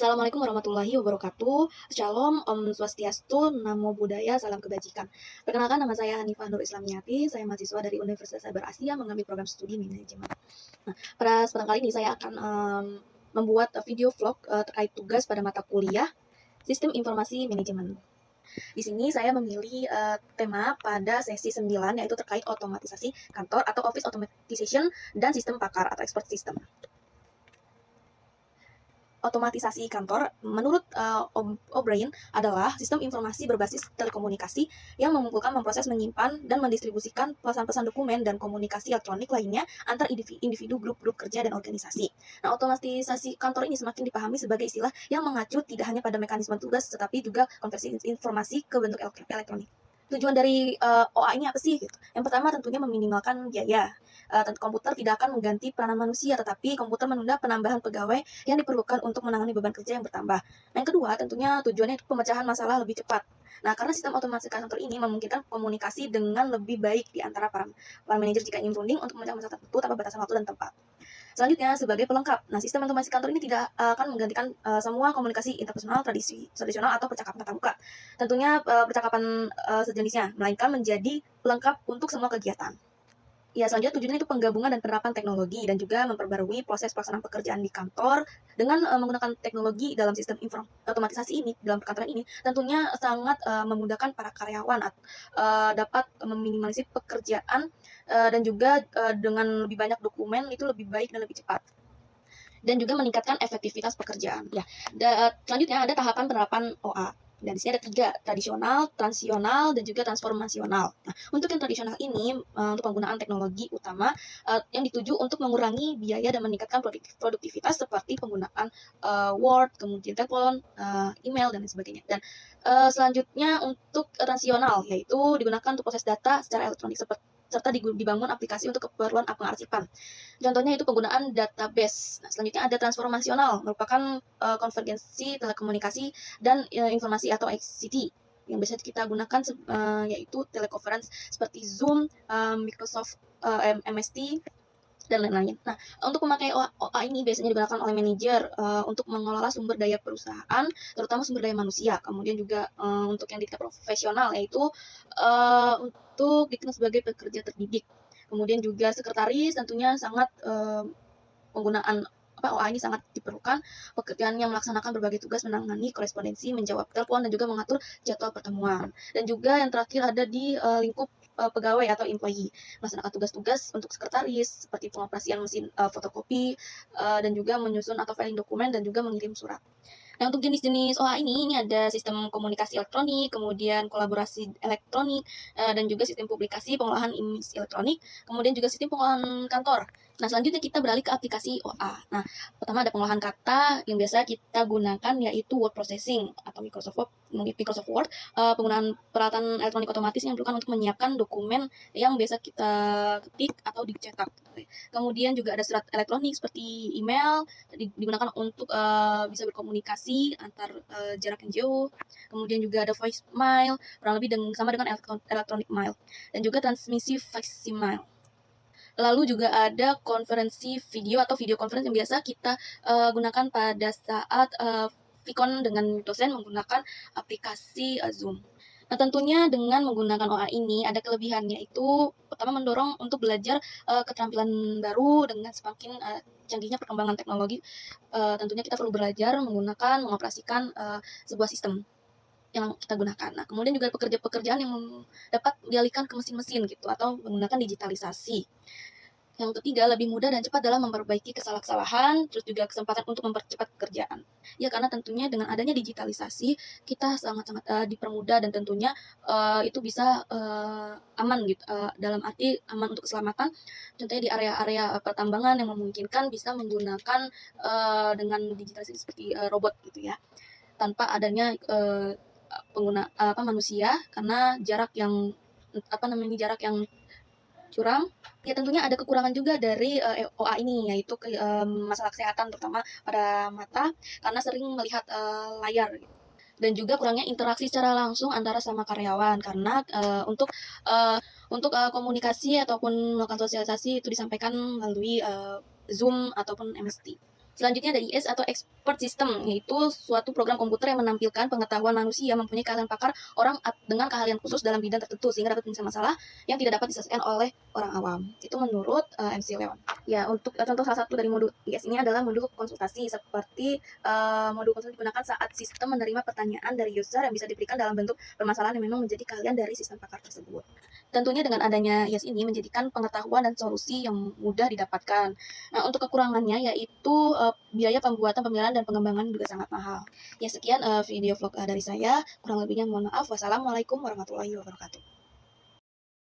Assalamualaikum warahmatullahi wabarakatuh. Shalom, Om Swastiastu, Namo Buddhaya, Salam Kebajikan. Perkenalkan, nama saya Hanifah Nur Islamiyati. Saya mahasiswa dari Universitas Sabar Asia mengambil program studi manajemen. Nah, pada kesempatan kali ini saya akan membuat video vlog terkait tugas pada mata kuliah Sistem Informasi Manajemen. Di sini saya memilih tema pada sesi 9, yaitu terkait otomatisasi kantor atau Office Automatization dan sistem pakar atau expert system. Otomatisasi kantor, menurut O'Brien, adalah sistem informasi berbasis telekomunikasi yang mengumpulkan, memproses, menyimpan, dan mendistribusikan pesan-pesan dokumen dan komunikasi elektronik lainnya antar individu, grup kerja, dan organisasi. Nah, otomatisasi kantor ini semakin dipahami sebagai istilah yang mengacu tidak hanya pada mekanisme tugas, tetapi juga konversi informasi ke bentuk elektronik. Tujuan dari OA ini apa sih? Gitu. Yang pertama tentunya meminimalkan biaya. Komputer tidak akan mengganti peranan manusia, tetapi komputer menunda penambahan pegawai yang diperlukan untuk menangani beban kerja yang bertambah. Nah, yang kedua tentunya tujuannya itu pemecahan masalah lebih cepat. Nah, karena sistem otomatisasi kantor ini memungkinkan komunikasi dengan lebih baik di antara para manajer jika ingin berunding untuk memecahkan masalah tertentu tanpa batasan waktu dan tempat. Selanjutnya, sebagai pelengkap. Nah, sistem otomatisasi kantor ini tidak akan menggantikan semua komunikasi interpersonal tradisional atau percakapan tatap muka. Tentunya percakapan sejenisnya, melainkan menjadi pelengkap untuk semua kegiatan. Ya, selanjutnya tujuannya itu penggabungan dan penerapan teknologi dan juga memperbarui proses pelaksanaan pekerjaan di kantor dengan menggunakan teknologi dalam sistem otomatisasi ini, dalam perkantoran ini, tentunya sangat memudahkan para karyawan dapat meminimalisir pekerjaan dan juga dengan lebih banyak dokumen itu lebih baik dan lebih cepat. Dan juga meningkatkan efektivitas pekerjaan. Ya, selanjutnya ada tahapan penerapan OA. Dan di sini ada 3, tradisional, transisional, dan juga transformasional. Nah, untuk yang tradisional ini, untuk penggunaan teknologi utama yang dituju untuk mengurangi biaya dan meningkatkan produktivitas seperti penggunaan Word, kemudian telepon, email, dan lain sebagainya. Dan selanjutnya untuk transisional, yaitu digunakan untuk proses data secara elektronik serta dibangun aplikasi untuk keperluan pengarsipan. Contohnya itu penggunaan database. Nah, selanjutnya ada transformasional, merupakan konvergensi telekomunikasi dan informasi atau ICT yang biasa kita gunakan yaitu teleconference seperti Zoom, Microsoft MS Teams, dan lain-lain. Nah, untuk memakai OA ini biasanya digunakan oleh manajer untuk mengelola sumber daya perusahaan, terutama sumber daya manusia. Kemudian juga untuk yang di tingkat profesional, yaitu untuk dikenal sebagai pekerja terdidik. Kemudian juga sekretaris tentunya sangat penggunaan OA ini sangat diperlukan. Pekerjaan yang melaksanakan berbagai tugas, menangani korespondensi, menjawab telepon, dan juga mengatur jadwal pertemuan. Dan juga yang terakhir ada di lingkup pegawai atau employee, melaksanakan tugas-tugas untuk sekretaris seperti pengoperasian mesin fotokopi dan juga menyusun atau filing dokumen dan juga mengirim surat. Nah, untuk jenis-jenis OA ini ada sistem komunikasi elektronik, kemudian kolaborasi elektronik, dan juga sistem publikasi, pengolahan image elektronik, kemudian juga sistem pengolahan kantor. Nah, selanjutnya kita beralih ke aplikasi OA. Nah, pertama ada pengolahan kata yang biasa kita gunakan yaitu word processing atau Microsoft Word, penggunaan peralatan elektronik otomatis yang diperlukan untuk menyiapkan dokumen yang biasa kita ketik atau dicetak. Kemudian juga ada surat elektronik seperti email, digunakan untuk bisa berkomunikasi antar jarak yang jauh. Kemudian juga ada voice mail, kurang lebih sama dengan electronic mail, dan juga transmisi facsimile. Lalu juga ada konferensi video atau video conference yang biasa kita gunakan pada saat Vicon dengan dosen menggunakan aplikasi Zoom. Nah, tentunya dengan menggunakan OA ini ada kelebihannya, itu pertama mendorong untuk belajar keterampilan baru dengan semakin canggihnya perkembangan teknologi. Tentunya kita perlu belajar mengoperasikan sebuah sistem yang kita gunakan. Nah, kemudian juga pekerjaan yang dapat dialihkan ke mesin-mesin gitu atau menggunakan digitalisasi. Yang ketiga, lebih mudah dan cepat dalam memperbaiki kesalahan, terus juga kesempatan untuk mempercepat pekerjaan. Ya, karena tentunya dengan adanya digitalisasi, kita sangat-sangat dipermudah dan tentunya itu bisa aman gitu, dalam arti aman untuk keselamatan. Contohnya di area-area pertambangan yang memungkinkan bisa menggunakan dengan digitalisasi seperti robot gitu ya, tanpa adanya manusia, karena jarak yang curam. Ya, tentunya ada kekurangan juga dari OA ini, yaitu masalah kesehatan terutama pada mata karena sering melihat layar gitu. Dan juga kurangnya interaksi secara langsung antara sama karyawan karena untuk komunikasi ataupun melakukan sosialisasi itu disampaikan melalui Zoom ataupun MS Teams. Selanjutnya ada IS atau Expert System, yaitu suatu program komputer yang menampilkan pengetahuan manusia mempunyai keahlian pakar orang dengan keahlian khusus dalam bidang tertentu sehingga dapat menyelesaikan masalah yang tidak dapat diselesaikan oleh orang awam. Itu menurut MC Leon. Ya, untuk contoh salah satu dari modul IS ini adalah modul konsultasi, seperti modul konsultasi digunakan saat sistem menerima pertanyaan dari user yang bisa diberikan dalam bentuk permasalahan yang memang menjadi keahlian dari sistem pakar tersebut. Tentunya dengan adanya IS ini menjadikan pengetahuan dan solusi yang mudah didapatkan. Nah, untuk kekurangannya yaitu biaya pembuatan, pemeliharaan, dan pengembangan juga sangat mahal. Ya, sekian video vlog dari saya. Kurang lebihnya mohon maaf. Wassalamualaikum warahmatullahi wabarakatuh.